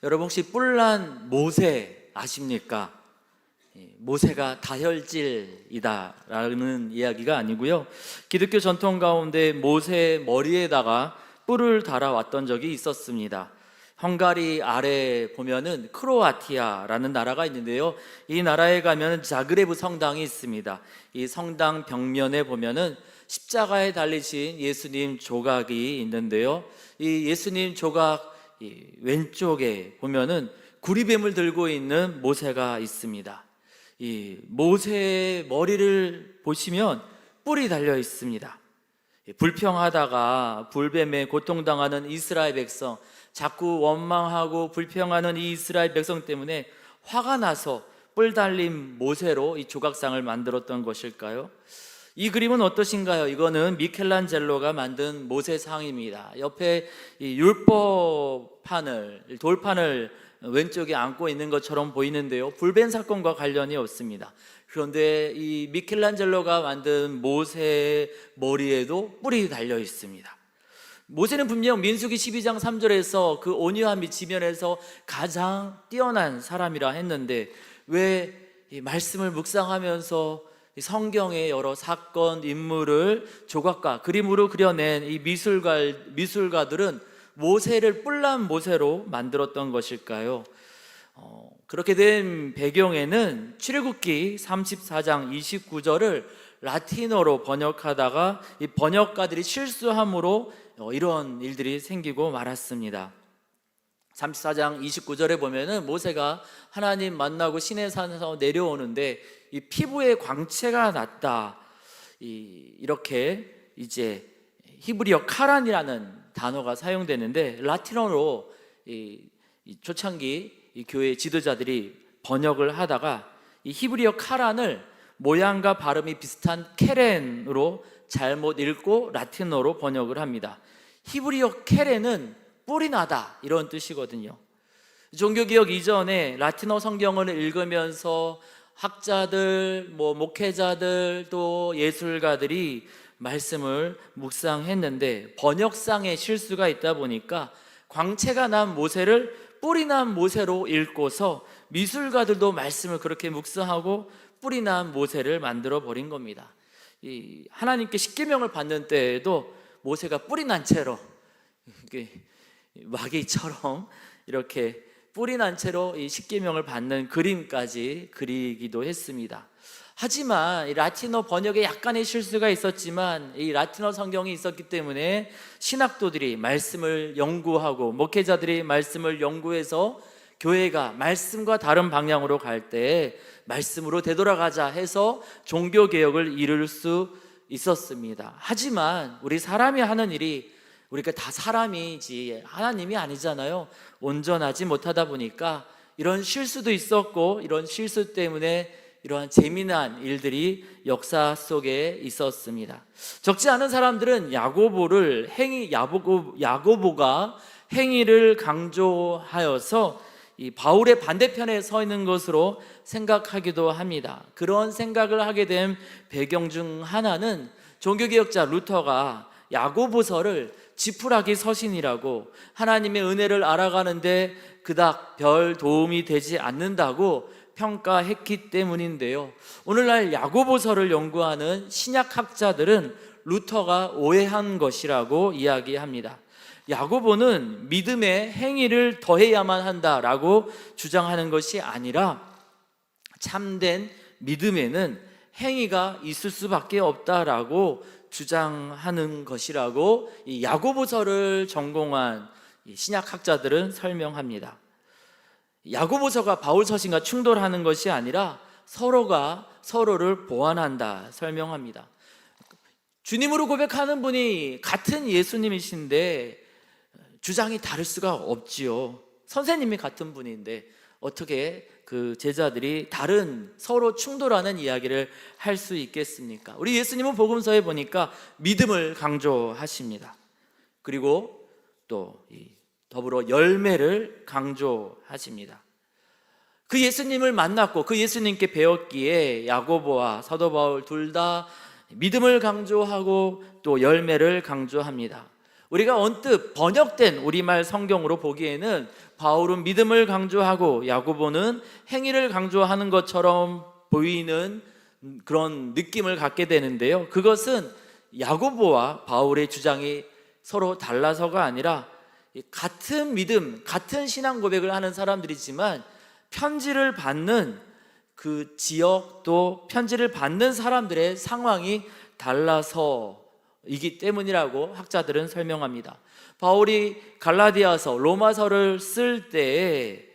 여러분 혹시 뿔난 모세 아십니까? 모세가 다혈질이다라는 이야기가 아니고요, 기독교 전통 가운데 모세 머리에다가 뿔을 달아왔던 적이 있었습니다. 헝가리 아래 보면은 크로아티아라는 나라가 있는데요, 이 나라에 가면 자그레브 성당이 있습니다. 이 성당 벽면에 보면은 십자가에 달리신 예수님 조각이 있는데요, 이 예수님 조각 왼쪽에 보면은 구리뱀을 들고 있는 모세가 있습니다. 이 모세의 머리를 보시면 뿔이 달려 있습니다. 불평하다가 불뱀에 고통당하는 이스라엘 백성, 자꾸 원망하고 불평하는 이 이스라엘 백성 때문에 화가 나서 뿔 달린 모세로 이 조각상을 만들었던 것일까요? 이 그림은 어떠신가요? 이거는 미켈란젤로가 만든 모세상입니다. 옆에 이 율법판을, 돌판을 왼쪽에 안고 있는 것처럼 보이는데요, 불뱀 사건과 관련이 없습니다. 그런데 이 미켈란젤로가 만든 모세의 머리에도 뿔이 달려 있습니다. 모세는 분명 민수기 12장 3절에서 그 온유함이 지면에서 가장 뛰어난 사람이라 했는데, 왜 이 말씀을 묵상하면서 성경의 여러 사건, 인물을 조각과 그림으로 그려낸 이 미술가들은 모세를 뿔난 모세로 만들었던 것일까요? 그렇게 된 배경에는 출애굽기 34장 29절을 라틴어로 번역하다가 이 번역가들이 실수함으로 이런 일들이 생기고 말았습니다. 34장 29절에 보면은 모세가 하나님 만나고 시내산에서 내려오는데 이 피부에 광채가 났다, 이렇게 이제 히브리어 카란이라는 단어가 사용되는데, 라틴어로 이 초창기 이 교회 지도자들이 번역을 하다가 이 히브리어 카란을 모양과 발음이 비슷한 케렌으로 잘못 읽고 라틴어로 번역을 합니다. 히브리어 케렌은 뿔이 나다, 이런 뜻이거든요. 종교개혁 이전에 라틴어 성경을 읽으면서 학자들, 목회자들, 또 예술가들이 말씀을 묵상했는데 번역상에 실수가 있다 보니까 광채가 난 모세를 뿔이 난 모세로 읽고서 미술가들도 말씀을 그렇게 묵상하고 뿔이 난 모세를 만들어 버린 겁니다. 하나님께 십계명을 받는 때에도 모세가 뿔이 난 채로 마귀처럼 이렇게 뿔이 난 채로 이 십계명을 받는 그림까지 그리기도 했습니다. 하지만 이 라틴어 번역에 약간의 실수가 있었지만 이 라틴어 성경이 있었기 때문에 신학도들이 말씀을 연구하고 목회자들이 말씀을 연구해서 교회가 말씀과 다른 방향으로 갈 때 말씀으로 되돌아가자 해서 종교개혁을 이룰 수 있었습니다. 하지만 우리 사람이 하는 일이, 우리가 다 사람이지 하나님이 아니잖아요. 온전하지 못하다 보니까 이런 실수도 있었고, 이런 실수 때문에 이러한 재미난 일들이 역사 속에 있었습니다. 적지 않은 사람들은 야고보가 행위를 강조하여서 이 바울의 반대편에 서 있는 것으로 생각하기도 합니다. 그런 생각을 하게 된 배경 중 하나는 종교개혁자 루터가 야고보서를 지푸라기 서신이라고, 하나님의 은혜를 알아가는데 그닥 별 도움이 되지 않는다고 평가했기 때문인데요, 오늘날 야고보서를 연구하는 신약학자들은 루터가 오해한 것이라고 이야기합니다. 야고보는 믿음에 행위를 더해야만 한다라고 주장하는 것이 아니라 참된 믿음에는 행위가 있을 수밖에 없다라고 주장하는 것이라고 이 야고보서를 전공한 신약학자들은 설명합니다. 야고보서가 바울 서신과 충돌하는 것이 아니라 서로가 서로를 보완한다 설명합니다. 주님으로 고백하는 분이 같은 예수님이신데 주장이 다를 수가 없지요. 선생님이 같은 분인데 어떻게 그 제자들이 다른, 서로 충돌하는 이야기를 할 수 있겠습니까? 우리 예수님은 복음서에 보니까 믿음을 강조하십니다. 그리고 또 더불어 열매를 강조하십니다. 그 예수님을 만났고 그 예수님께 배웠기에 야고보와 사도 바울 둘 다 믿음을 강조하고 또 열매를 강조합니다. 우리가 언뜻 번역된 우리말 성경으로 보기에는 바울은 믿음을 강조하고 야고보는 행위를 강조하는 것처럼 보이는 그런 느낌을 갖게 되는데요. 그것은 야고보와 바울의 주장이 서로 달라서가 아니라 같은 믿음, 같은 신앙 고백을 하는 사람들이지만 편지를 받는 그 지역 또 편지를 받는 사람들의 상황이 달라서이기 때문이라고 학자들은 설명합니다. 바울이 갈라디아서, 로마서를 쓸 때에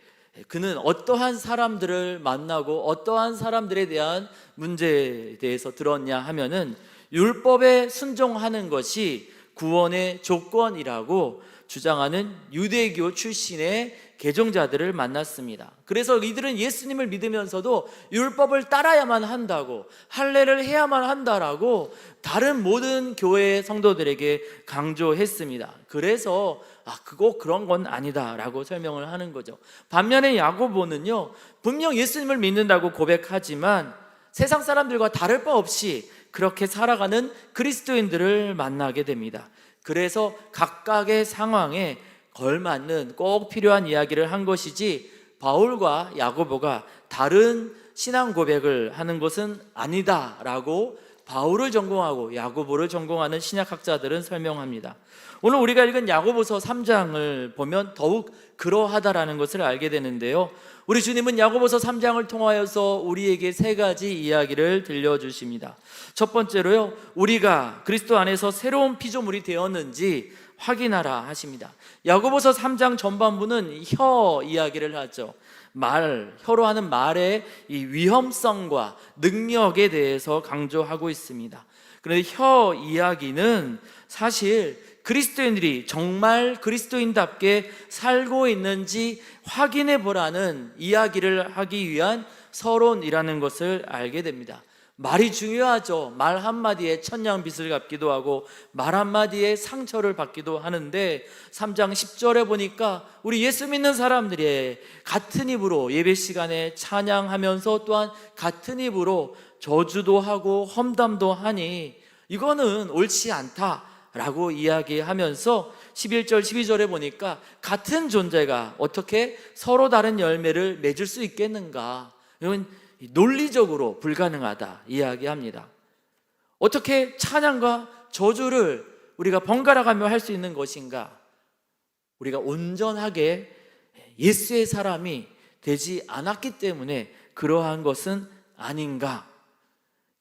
그는 어떠한 사람들을 만나고 어떠한 사람들에 대한 문제에 대해서 들었냐 하면은 율법에 순종하는 것이 구원의 조건이라고 주장하는 유대교 출신의 개종자들을 만났습니다. 그래서 이들은 예수님을 믿으면서도 율법을 따라야만 한다고, 할례를 해야만 한다라고 다른 모든 교회의 성도들에게 강조했습니다. 그래서 그거 그런 건 아니다라고 설명을 하는 거죠. 반면에 야고보는요, 분명 예수님을 믿는다고 고백하지만 세상 사람들과 다를 바 없이 그렇게 살아가는 그리스도인들을 만나게 됩니다. 그래서 각각의 상황에 걸맞는 꼭 필요한 이야기를 한 것이지 바울과 야고보가 다른 신앙 고백을 하는 것은 아니다라고 바울을 전공하고 야고보를 전공하는 신약학자들은 설명합니다. 오늘 우리가 읽은 야고보서 3장을 보면 더욱 그러하다라는 것을 알게 되는데요. 우리 주님은 야고보서 3장을 통하여서 우리에게 세 가지 이야기를 들려주십니다. 첫 번째로요, 우리가 그리스도 안에서 새로운 피조물이 되었는지 확인하라 하십니다. 야고보서 3장 전반부는 혀 이야기를 하죠. 혀로 하는 말의 이 위험성과 능력에 대해서 강조하고 있습니다. 그런데 혀 이야기는 사실 그리스도인들이 정말 그리스도인답게 살고 있는지 확인해 보라는 이야기를 하기 위한 서론이라는 것을 알게 됩니다. 말이 중요하죠. 말 한마디에 천냥빚을 갚기도 하고 말 한마디에 상처를 받기도 하는데 3장 10절에 보니까 우리 예수 믿는 사람들이 같은 입으로 예배 시간에 찬양하면서 또한 같은 입으로 저주도 하고 험담도 하니 이거는 옳지 않다라고 이야기하면서 11절 12절에 보니까 같은 존재가 어떻게 서로 다른 열매를 맺을 수 있겠는가, 이건 논리적으로 불가능하다 이야기합니다. 어떻게 찬양과 저주를 우리가 번갈아가며 할 수 있는 것인가? 우리가 온전하게 예수의 사람이 되지 않았기 때문에 그러한 것은 아닌가?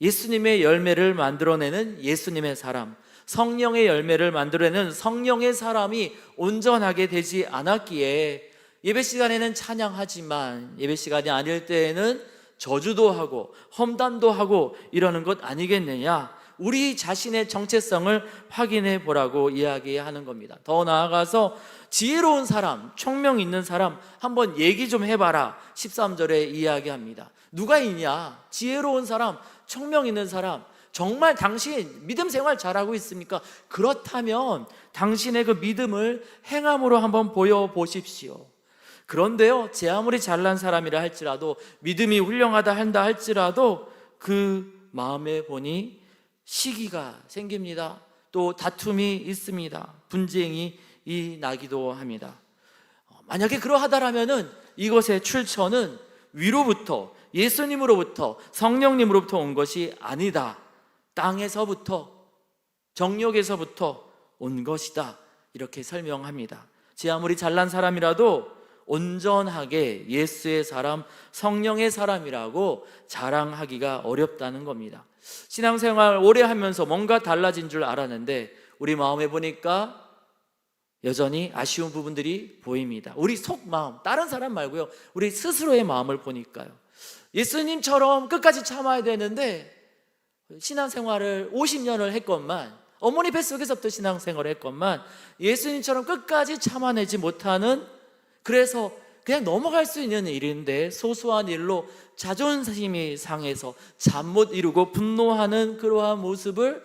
예수님의 열매를 만들어내는 예수님의 사람, 성령의 열매를 만들어내는 성령의 사람이 온전하게 되지 않았기에 예배 시간에는 찬양하지만 예배 시간이 아닐 때에는 저주도 하고 험담도 하고 이러는 것 아니겠느냐? 우리 자신의 정체성을 확인해 보라고 이야기하는 겁니다. 더 나아가서 지혜로운 사람, 총명 있는 사람 한번 얘기 좀 해봐라 13절에 이야기합니다. 누가 있냐? 지혜로운 사람, 총명 있는 사람. 정말 당신 믿음 생활 잘하고 있습니까? 그렇다면 당신의 그 믿음을 행함으로 한번 보여보십시오. 그런데요, 제 아무리 잘난 사람이라 할지라도, 믿음이 훌륭하다 한다 할지라도 그 마음에 보니 시기가 생깁니다. 또 다툼이 있습니다. 분쟁이 나기도 합니다. 만약에 그러하다라면은 이것의 출처는 위로부터, 예수님으로부터, 성령님으로부터 온 것이 아니다. 땅에서부터, 정욕에서부터 온 것이다. 이렇게 설명합니다. 제 아무리 잘난 사람이라도 온전하게 예수의 사람, 성령의 사람이라고 자랑하기가 어렵다는 겁니다. 신앙생활 오래 하면서 뭔가 달라진 줄 알았는데 우리 마음에 보니까 여전히 아쉬운 부분들이 보입니다. 우리 속마음, 다른 사람 말고요, 우리 스스로의 마음을 보니까요. 예수님처럼 끝까지 참아야 되는데 신앙생활을 50년을 했건만, 어머니 뱃속에서부터 신앙생활을 했건만 예수님처럼 끝까지 참아내지 못하는, 그래서 그냥 넘어갈 수 있는 일인데 소소한 일로 자존심이 상해서 잠 못 이루고 분노하는 그러한 모습을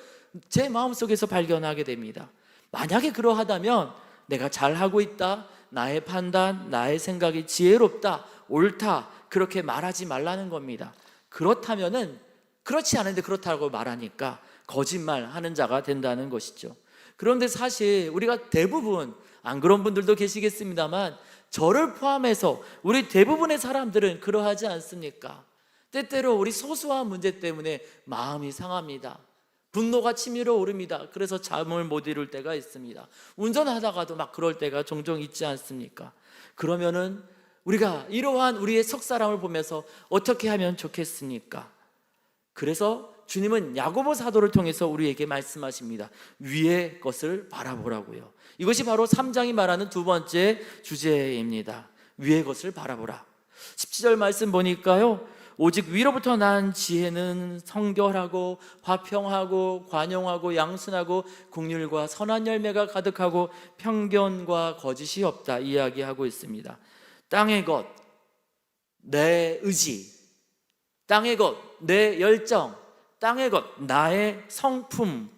제 마음속에서 발견하게 됩니다. 만약에 그러하다면 내가 잘하고 있다, 나의 판단, 나의 생각이 지혜롭다, 옳다, 그렇게 말하지 말라는 겁니다. 그렇다면은 그렇지 않은데 그렇다고 말하니까 거짓말하는 자가 된다는 것이죠. 그런데 사실 우리가 대부분, 안 그런 분들도 계시겠습니다만, 저를 포함해서 우리 대부분의 사람들은 그러하지 않습니까? 때때로 우리 소소한 문제 때문에 마음이 상합니다. 분노가 치밀어 오릅니다. 그래서 잠을 못 이룰 때가 있습니다. 운전하다가도 막 그럴 때가 종종 있지 않습니까? 그러면은 우리가 이러한 우리의 속사람을 보면서 어떻게 하면 좋겠습니까? 그래서 주님은 야고보 사도를 통해서 우리에게 말씀하십니다. 위의 것을 바라보라고요. 이것이 바로 3장이 말하는 두 번째 주제입니다. 위의 것을 바라보라. 17절 말씀 보니까요, 오직 위로부터 난 지혜는 성결하고 화평하고 관용하고 양순하고 긍휼과 선한 열매가 가득하고 편견과 거짓이 없다 이야기하고 있습니다. 땅의 것, 내 의지, 땅의 것, 내 열정, 땅의 것, 나의 성품,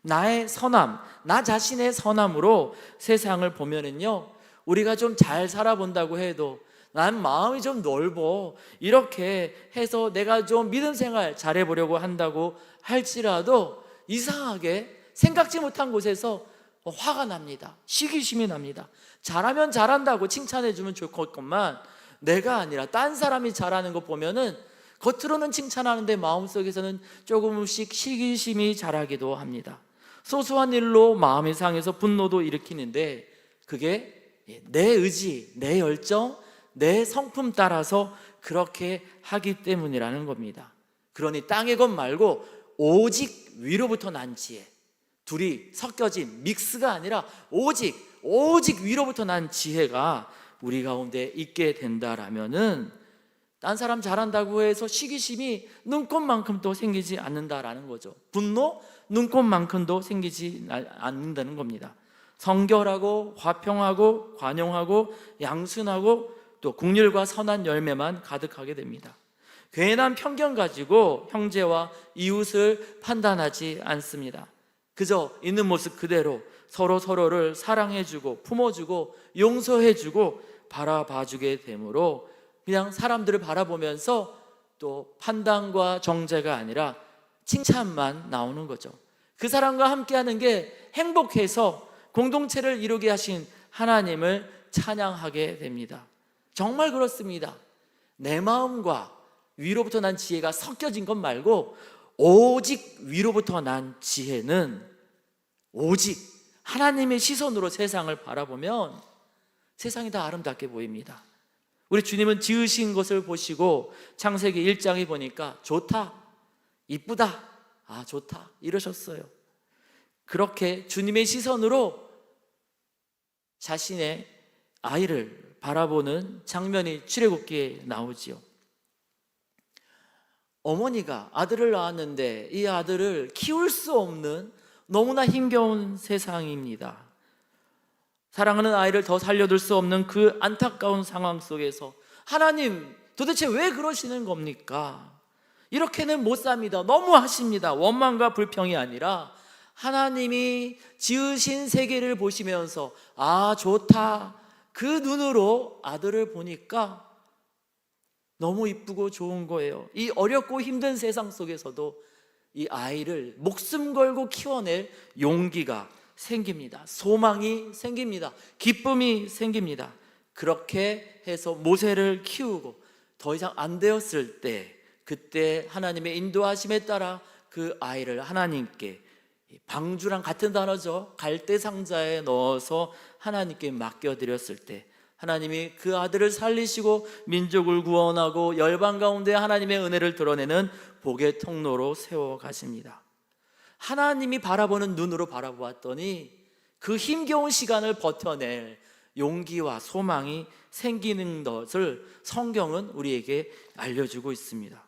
나의 선함, 나 자신의 선함으로 세상을 보면은요, 우리가 좀 잘 살아본다고 해도 난 마음이 좀 넓어, 이렇게 해서 내가 좀 믿음 생활 잘해보려고 한다고 할지라도 이상하게 생각지 못한 곳에서 화가 납니다. 시기심이 납니다. 잘하면 잘한다고 칭찬해주면 좋겠건만 내가 아니라 딴 사람이 잘하는 거 보면은 겉으로는 칭찬하는데 마음속에서는 조금씩 시기심이 자라기도 합니다. 소소한 일로 마음이 상해서 분노도 일으키는데 그게 내 의지, 내 열정, 내 성품 따라서 그렇게 하기 때문이라는 겁니다. 그러니 땅의 것 말고 오직 위로부터 난 지혜, 둘이 섞여진 믹스가 아니라 오직 위로부터 난 지혜가 우리 가운데 있게 된다라면은 딴 사람 잘한다고 해서 시기심이 눈꽃만큼도 생기지 않는다라는 거죠. 분노? 눈꽃만큼도 생기지 않는다는 겁니다. 성결하고 화평하고 관용하고 양순하고 또 긍휼과 선한 열매만 가득하게 됩니다. 괜한 편견 가지고 형제와 이웃을 판단하지 않습니다. 그저 있는 모습 그대로 서로를 사랑해주고 품어주고 용서해주고 바라봐주게 되므로 그냥 사람들을 바라보면서 또 판단과 정죄가 아니라 칭찬만 나오는 거죠. 그 사람과 함께하는 게 행복해서 공동체를 이루게 하신 하나님을 찬양하게 됩니다. 정말 그렇습니다. 내 마음과 위로부터 난 지혜가 섞여진 것 말고 오직 위로부터 난 지혜는 오직 하나님의 시선으로 세상을 바라보면 세상이 다 아름답게 보입니다. 우리 주님은 지으신 것을 보시고 창세기 1장에 보니까 좋다, 이쁘다, 좋다 이러셨어요. 그렇게 주님의 시선으로 자신의 아이를 바라보는 장면이 출애굽기에 나오지요. 어머니가 아들을 낳았는데 이 아들을 키울 수 없는 너무나 힘겨운 세상입니다. 사랑하는 아이를 더 살려둘 수 없는 그 안타까운 상황 속에서 하나님 도대체 왜 그러시는 겁니까? 이렇게는 못 삽니다. 너무 하십니다. 원망과 불평이 아니라 하나님이 지으신 세계를 보시면서 좋다, 그 눈으로 아들을 보니까 너무 이쁘고 좋은 거예요. 이 어렵고 힘든 세상 속에서도 이 아이를 목숨 걸고 키워낼 용기가 생깁니다. 소망이 생깁니다. 기쁨이 생깁니다. 그렇게 해서 모세를 키우고 더 이상 안 되었을 때 그때 하나님의 인도하심에 따라 그 아이를 하나님께, 방주랑 같은 단어죠, 갈대 상자에 넣어서 하나님께 맡겨드렸을 때 하나님이 그 아들을 살리시고 민족을 구원하고 열방 가운데 하나님의 은혜를 드러내는 복의 통로로 세워가십니다. 하나님이 바라보는 눈으로 바라보았더니 그 힘겨운 시간을 버텨낼 용기와 소망이 생기는 것을 성경은 우리에게 알려주고 있습니다.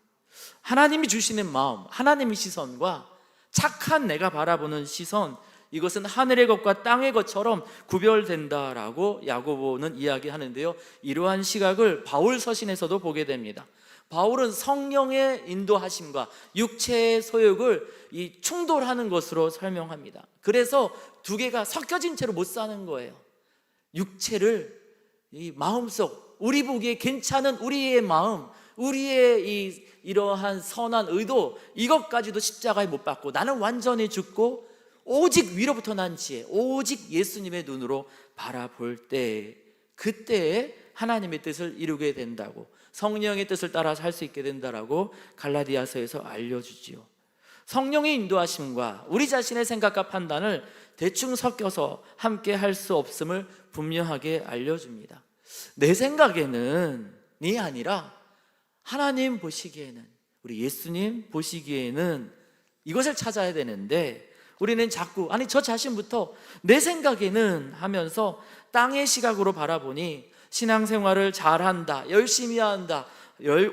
하나님이 주시는 마음, 하나님의 시선과 착한 내가 바라보는 시선, 이것은 하늘의 것과 땅의 것처럼 구별된다라고 야고보는 이야기하는데요, 이러한 시각을 바울 서신에서도 보게 됩니다. 바울은 성령의 인도하심과 육체의 소욕을 충돌하는 것으로 설명합니다. 그래서 두 개가 섞여진 채로 못 사는 거예요. 육체를 이 마음속, 우리 보기에 괜찮은 우리의 마음, 우리의 이러한 선한 의도, 이것까지도 십자가에 못 박고 나는 완전히 죽고 오직 위로부터 난 지혜, 오직 예수님의 눈으로 바라볼 때 그때에 하나님의 뜻을 이루게 된다고, 성령의 뜻을 따라 살 수 있게 된다라고 갈라디아서에서 알려주지요. 성령의 인도하심과 우리 자신의 생각과 판단을 대충 섞여서 함께 할 수 없음을 분명하게 알려줍니다. 내 생각에는 이 아니라 하나님 보시기에는, 우리 예수님 보시기에는 이것을 찾아야 되는데, 우리는 자꾸 저 자신부터 내 생각에는 하면서 땅의 시각으로 바라보니 신앙생활을 잘한다, 열심히 한다,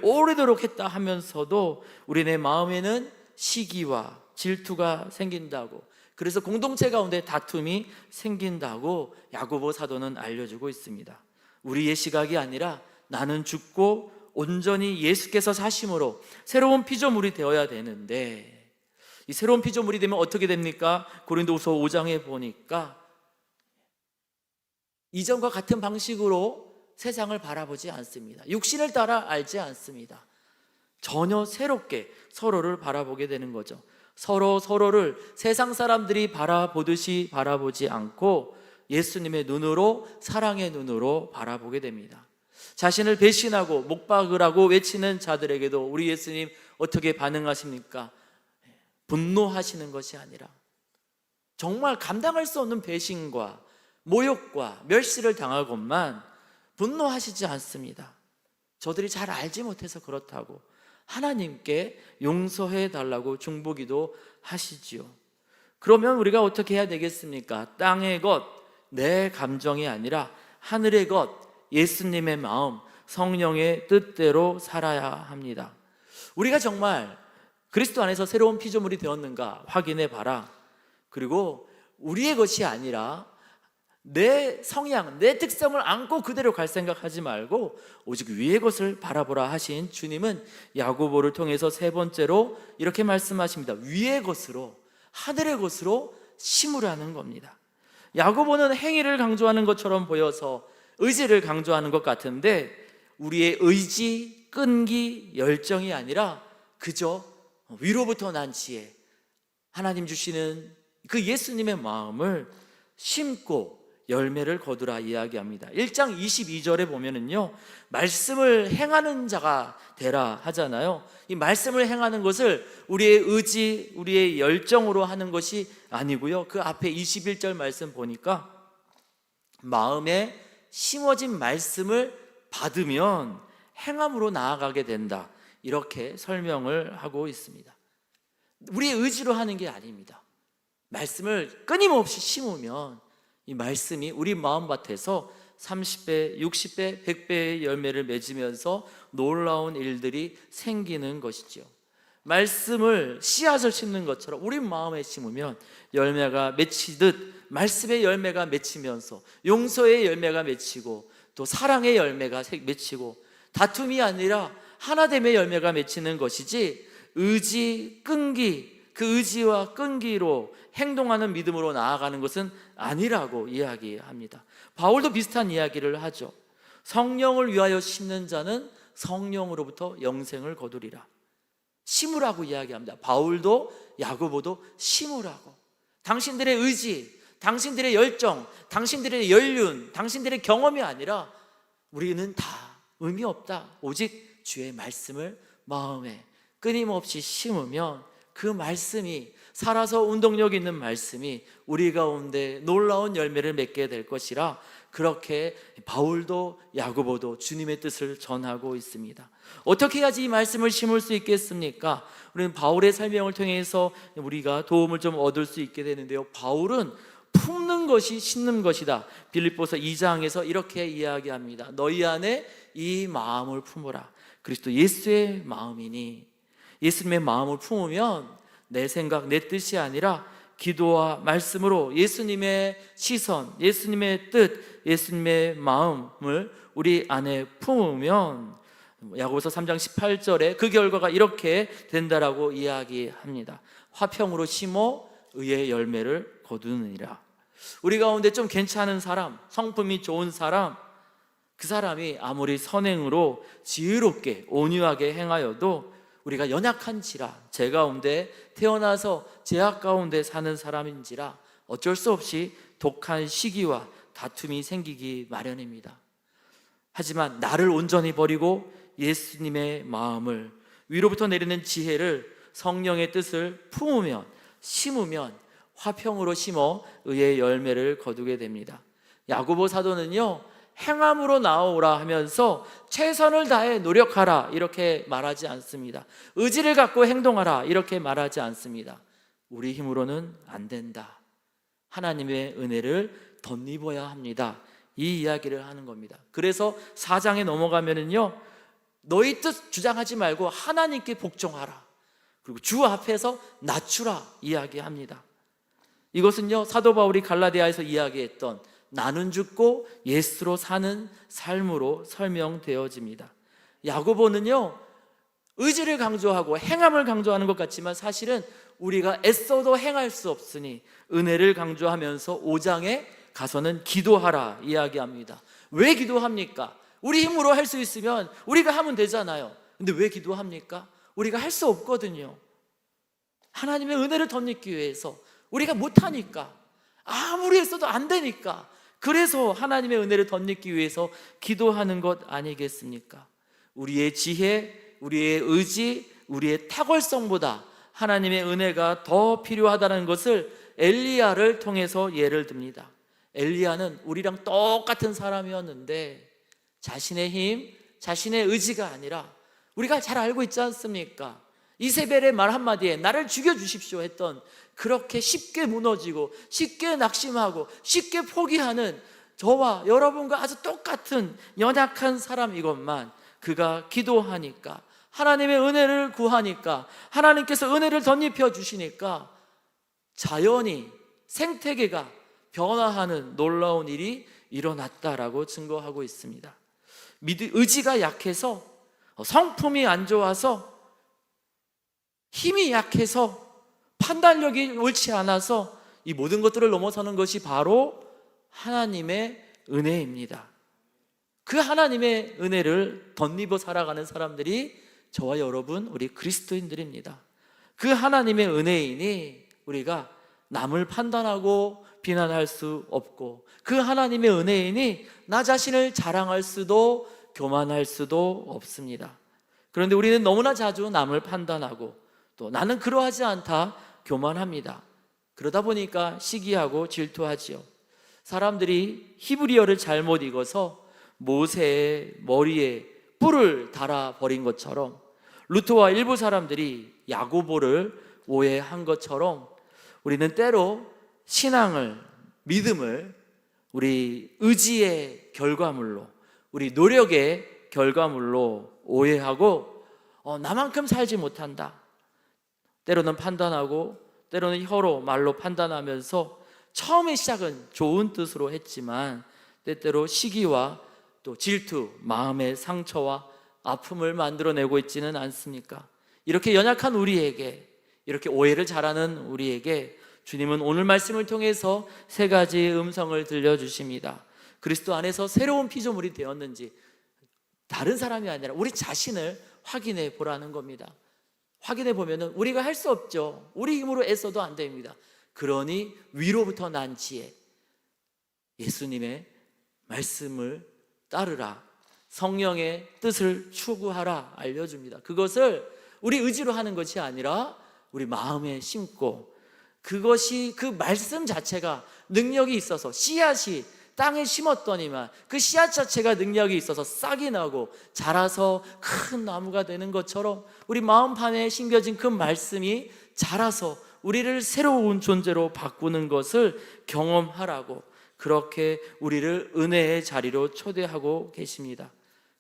오래도록 했다 하면서도 우리네 마음에는 시기와 질투가 생긴다고, 그래서 공동체 가운데 다툼이 생긴다고 야고보 사도는 알려주고 있습니다. 우리의 시각이 아니라 나는 죽고 온전히 예수께서 사심으로 새로운 피조물이 되어야 되는데, 이 새로운 피조물이 되면 어떻게 됩니까? 고린도후서 5장에 보니까 이전과 같은 방식으로 세상을 바라보지 않습니다. 육신을 따라 알지 않습니다. 전혀 새롭게 서로를 바라보게 되는 거죠. 서로를 세상 사람들이 바라보듯이 바라보지 않고 예수님의 눈으로, 사랑의 눈으로 바라보게 됩니다. 자신을 배신하고 못 박으라고 외치는 자들에게도 우리 예수님 어떻게 반응하십니까? 분노하시는 것이 아니라 정말 감당할 수 없는 배신과 모욕과 멸시를 당하고만 분노하시지 않습니다. 저들이 잘 알지 못해서 그렇다고 하나님께 용서해 달라고 중보기도 하시지요. 그러면 우리가 어떻게 해야 되겠습니까? 땅의 것, 내 감정이 아니라 하늘의 것, 예수님의 마음, 성령의 뜻대로 살아야 합니다. 우리가 정말 그리스도 안에서 새로운 피조물이 되었는가 확인해 봐라. 그리고 우리의 것이 아니라 내 성향, 내 특성을 안고 그대로 갈 생각하지 말고 오직 위의 것을 바라보라 하신 주님은 야고보를 통해서 세 번째로 이렇게 말씀하십니다. 위의 것으로, 하늘의 것으로 심으라는 겁니다. 야고보는 행위를 강조하는 것처럼 보여서 의지를 강조하는 것 같은데, 우리의 의지, 끈기, 열정이 아니라 그저 위로부터 난 지혜, 하나님 주시는 그 예수님의 마음을 심고 열매를 거두라 이야기합니다. 1장 22절에 보면은요, 말씀을 행하는 자가 되라 하잖아요. 이 말씀을 행하는 것을 우리의 의지, 우리의 열정으로 하는 것이 아니고요, 그 앞에 21절 말씀 보니까 마음에 심어진 말씀을 받으면 행함으로 나아가게 된다, 이렇게 설명을 하고 있습니다. 우리의 의지로 하는 게 아닙니다. 말씀을 끊임없이 심으면 이 말씀이 우리 마음밭에서 30배, 60배, 100배의 열매를 맺으면서 놀라운 일들이 생기는 것이죠. 말씀을, 씨앗을 심는 것처럼 우리 마음에 심으면 열매가 맺히듯 말씀의 열매가 맺히면서 용서의 열매가 맺히고 또 사랑의 열매가 맺히고 다툼이 아니라 하나됨의 열매가 맺히는 것이지, 의지, 끈기, 그 의지와 끈기로 행동하는 믿음으로 나아가는 것은 아니라고 이야기합니다. 바울도 비슷한 이야기를 하죠. 성령을 위하여 심는 자는 성령으로부터 영생을 거두리라. 심으라고 이야기합니다. 바울도 야고보도 심으라고. 당신들의 의지, 당신들의 열정, 당신들의 연륜, 당신들의 경험이 아니라 우리는 다 의미 없다. 오직 주의 말씀을 마음에 끊임없이 심으면 그 말씀이, 살아서 운동력 있는 말씀이 우리 가운데 놀라운 열매를 맺게 될 것이라, 그렇게 바울도 야고보도 주님의 뜻을 전하고 있습니다. 어떻게 해야지 이 말씀을 심을 수 있겠습니까? 우리는 바울의 설명을 통해서 우리가 도움을 좀 얻을 수 있게 되는데요, 바울은 품는 것이 심는 것이다. 빌립보서 2장에서 이렇게 이야기합니다. 너희 안에 이 마음을 품으라. 그리스도 예수의 마음이니, 예수님의 마음을 품으면 내 생각, 내 뜻이 아니라 기도와 말씀으로 예수님의 시선, 예수님의 뜻, 예수님의 마음을 우리 안에 품으면 야고보서 3장 18절에 그 결과가 이렇게 된다라고 이야기합니다. 화평으로 심어 의의 열매를 거두느니라. 우리 가운데 좀 괜찮은 사람, 성품이 좋은 사람, 그 사람이 아무리 선행으로 지혜롭게 온유하게 행하여도 우리가 연약한지라, 제 가운데 태어나서 제약 가운데 사는 사람인지라 어쩔 수 없이 독한 시기와 다툼이 생기기 마련입니다. 하지만 나를 온전히 버리고 예수님의 마음을, 위로부터 내리는 지혜를, 성령의 뜻을 품으면, 심으면 화평으로 심어 의의 열매를 거두게 됩니다. 야고보 사도는요, 행함으로 나오라 하면서 최선을 다해 노력하라 이렇게 말하지 않습니다. 의지를 갖고 행동하라 이렇게 말하지 않습니다. 우리 힘으로는 안 된다. 하나님의 은혜를 덧입어야 합니다. 이 이야기를 하는 겁니다. 그래서 4장에 넘어가면은요, 너희 뜻 주장하지 말고 하나님께 복종하라. 그리고 주 앞에서 낮추라 이야기합니다. 이것은요, 사도 바울이 갈라디아에서 이야기했던 나는 죽고 예수로 사는 삶으로 설명되어집니다. 야고보는요, 의지를 강조하고 행함을 강조하는 것 같지만 사실은 우리가 애써도 행할 수 없으니 은혜를 강조하면서 5장에 가서는 기도하라 이야기합니다. 왜 기도합니까? 우리 힘으로 할 수 있으면 우리가 하면 되잖아요. 근데 왜 기도합니까? 우리가 할 수 없거든요. 하나님의 은혜를 덧입기 위해서, 우리가 못하니까, 아무리 했어도 안 되니까, 그래서 하나님의 은혜를 덧입기 위해서 기도하는 것 아니겠습니까? 우리의 지혜, 우리의 의지, 우리의 탁월성보다 하나님의 은혜가 더 필요하다는 것을 엘리야를 통해서 예를 듭니다. 엘리야는 우리랑 똑같은 사람이었는데 자신의 힘, 자신의 의지가 아니라, 우리가 잘 알고 있지 않습니까? 이세벨의 말 한마디에 나를 죽여주십시오 했던, 그렇게 쉽게 무너지고 쉽게 낙심하고 쉽게 포기하는 저와 여러분과 아주 똑같은 연약한 사람이건만, 그가 기도하니까, 하나님의 은혜를 구하니까, 하나님께서 은혜를 덧입혀 주시니까 자연히 생태계가 변화하는 놀라운 일이 일어났다라고 증거하고 있습니다. 의지가 약해서, 성품이 안 좋아서, 힘이 약해서, 판단력이 옳지 않아서 이 모든 것들을 넘어서는 것이 바로 하나님의 은혜입니다. 그 하나님의 은혜를 덧입어 살아가는 사람들이 저와 여러분, 우리 그리스도인들입니다. 그 하나님의 은혜이니 우리가 남을 판단하고 비난할 수 없고, 그 하나님의 은혜이니 나 자신을 자랑할 수도 교만할 수도 없습니다. 그런데 우리는 너무나 자주 남을 판단하고 또 나는 그러하지 않다 교만합니다. 그러다 보니까 시기하고 질투하지요. 사람들이 히브리어를 잘못 읽어서 모세의 머리에 뿔을 달아버린 것처럼, 루트와 일부 사람들이 야고보를 오해한 것처럼, 우리는 때로 신앙을, 믿음을 우리 의지의 결과물로, 우리 노력의 결과물로 오해하고 나만큼 살지 못한다, 때로는 판단하고 때로는 혀로 말로 판단하면서 처음의 시작은 좋은 뜻으로 했지만 때때로 시기와 또 질투, 마음의 상처와 아픔을 만들어내고 있지는 않습니까? 이렇게 연약한 우리에게, 이렇게 오해를 잘하는 우리에게 주님은 오늘 말씀을 통해서 세 가지의 음성을 들려주십니다. 그리스도 안에서 새로운 피조물이 되었는지, 다른 사람이 아니라 우리 자신을 확인해 보라는 겁니다. 확인해 보면은 우리가 할 수 없죠. 우리 힘으로 애써도 안 됩니다. 그러니 위로부터 난 지혜, 예수님의 말씀을 따르라, 성령의 뜻을 추구하라 알려줍니다. 그것을 우리 의지로 하는 것이 아니라 우리 마음에 심고, 그것이, 그 말씀 자체가 능력이 있어서 씨앗이 땅에 심었더니만 그 씨앗 자체가 능력이 있어서 싹이 나고 자라서 큰 나무가 되는 것처럼 우리 마음판에 심겨진 그 말씀이 자라서 우리를 새로운 존재로 바꾸는 것을 경험하라고, 그렇게 우리를 은혜의 자리로 초대하고 계십니다.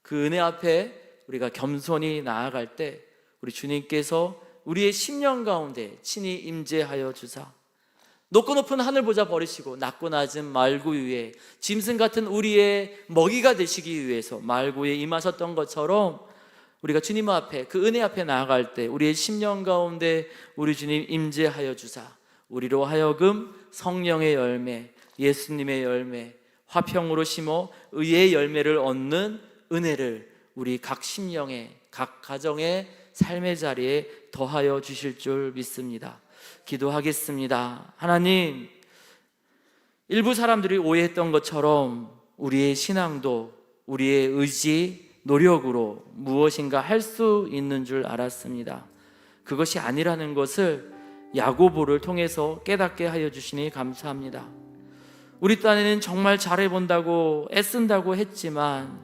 그 은혜 앞에 우리가 겸손히 나아갈 때 우리 주님께서 우리의 심령 가운데 친히 임재하여 주사, 높고 높은 하늘 보좌 버리시고 낮고 낮은 말구 위에 짐승 같은 우리의 먹이가 되시기 위해서 말구에 임하셨던 것처럼, 우리가 주님 앞에, 그 은혜 앞에 나아갈 때 우리의 심령 가운데 우리 주님 임재하여 주사 우리로 하여금 성령의 열매, 예수님의 열매, 화평으로 심어 의의 열매를 얻는 은혜를 우리 각 심령에, 각 가정의 삶의 자리에 더하여 주실 줄 믿습니다. 기도하겠습니다. 하나님, 일부 사람들이 오해했던 것처럼 우리의 신앙도 우리의 의지, 노력으로 무엇인가 할 수 있는 줄 알았습니다. 그것이 아니라는 것을 야고보를 통해서 깨닫게 하여 주시니 감사합니다. 우리 딴에는 정말 잘해본다고 애쓴다고 했지만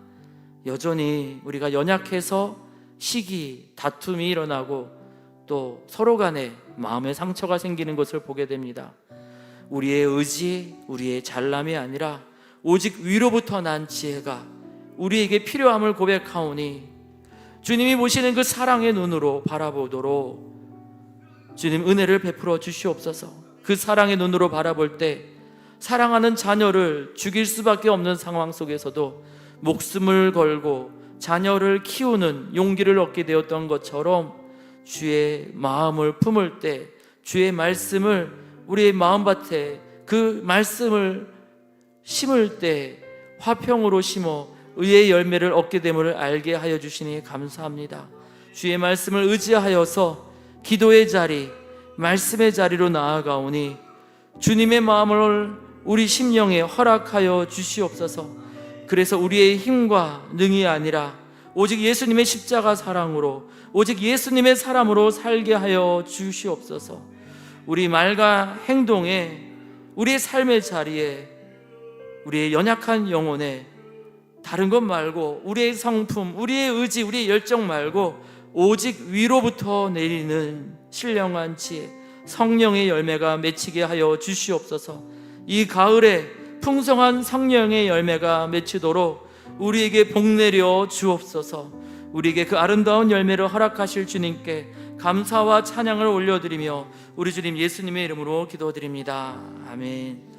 여전히 우리가 연약해서 시기, 다툼이 일어나고 또 서로 간에 마음의 상처가 생기는 것을 보게 됩니다. 우리의 의지, 우리의 잘남이 아니라 오직 위로부터 난 지혜가 우리에게 필요함을 고백하오니 주님이 보시는 그 사랑의 눈으로 바라보도록 주님 은혜를 베풀어 주시옵소서. 그 사랑의 눈으로 바라볼 때 사랑하는 자녀를 죽일 수밖에 없는 상황 속에서도 목숨을 걸고 자녀를 키우는 용기를 얻게 되었던 것처럼 주의 마음을 품을 때 주의 말씀을 우리의 마음밭에 그 말씀을 심을 때 화평으로 심어 의의 열매를 얻게 됨을 알게 하여 주시니 감사합니다. 주의 말씀을 의지하여서 기도의 자리, 말씀의 자리로 나아가오니 주님의 마음을 우리 심령에 허락하여 주시옵소서. 그래서 우리의 힘과 능이 아니라 오직 예수님의 십자가 사랑으로, 오직 예수님의 사람으로 살게 하여 주시옵소서. 우리 말과 행동에, 우리의 삶의 자리에, 우리의 연약한 영혼에 다른 것 말고 우리의 성품, 우리의 의지, 우리의 열정 말고 오직 위로부터 내리는 신령한 지혜, 성령의 열매가 맺히게 하여 주시옵소서. 이 가을에 풍성한 성령의 열매가 맺히도록 우리에게 복 내려 주옵소서. 우리에게 그 아름다운 열매를 허락하실 주님께 감사와 찬양을 올려드리며 우리 주님 예수님의 이름으로 기도드립니다. 아멘.